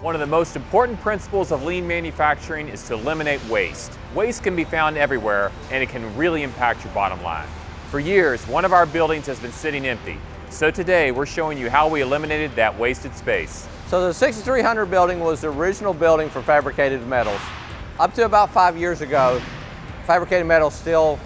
One of the most important principles of lean manufacturing is to eliminate waste. Waste can be found everywhere, and it can really impact your bottom line. For years, one of our buildings has been sitting empty. So today, we're showing you how we eliminated that wasted space. So the 6300 building was the original building for fabricated metals. Up to about 5 years ago, fabricated metals still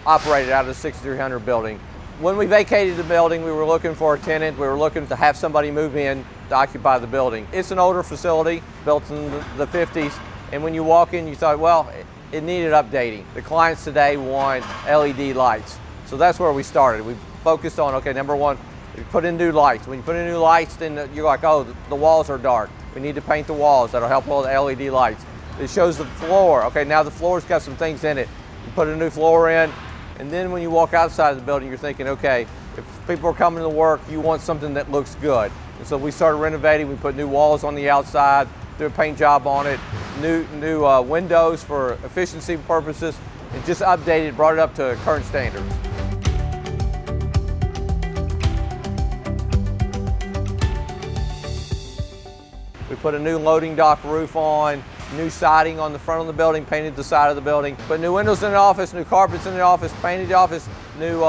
operated out of the 6300 building. When we vacated the building, we were looking for a tenant. We were looking to have somebody move in to occupy the building. It's an older facility, built in the 50s, and when you walk in, you thought, well, it needed updating. The clients today want LED lights. So that's where we started. We focused on, okay, number one, we put in new lights. When you put in new lights, then you're like, oh, the walls are dark. We need to paint the walls. That'll help with the LED lights. It shows the floor. Okay, now the floor's got some things in it. You put a new floor in, and then when you walk outside of the building, you're thinking, okay, if people are coming to work, you want something that looks good. And so we started renovating. We put new walls on the outside, did a paint job on it, new windows for efficiency purposes, and just updated, brought it up to current standards. We put a new loading dock roof on, new siding on the front of the building, painted the side of the building, put new windows in the office, new carpets in the office, painted the office, new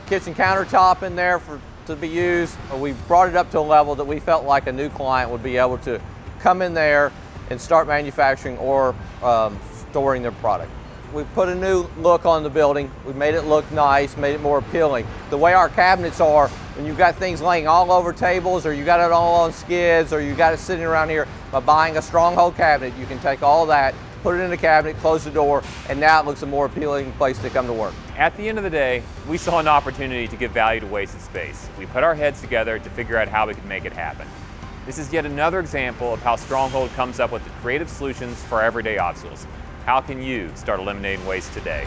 kitchen countertop in there to be used. We brought it up to a level that we felt like a new client would be able to come in there and start manufacturing or storing their product. We put a new look on the building. We made it look nice, made it more appealing. The way our cabinets are, when you've got things laying all over tables, or you got it all on skids, or you got it sitting around here, by buying a stronghold cabinet, you can take all of that, put it in the cabinet, close the door, and now it looks a more appealing place to come to work. At the end of the day, we saw an opportunity to give value to wasted space. We put our heads together to figure out how we could make it happen. This is yet another example of how Stronghold comes up with the creative solutions for everyday obstacles. How can you start eliminating waste today?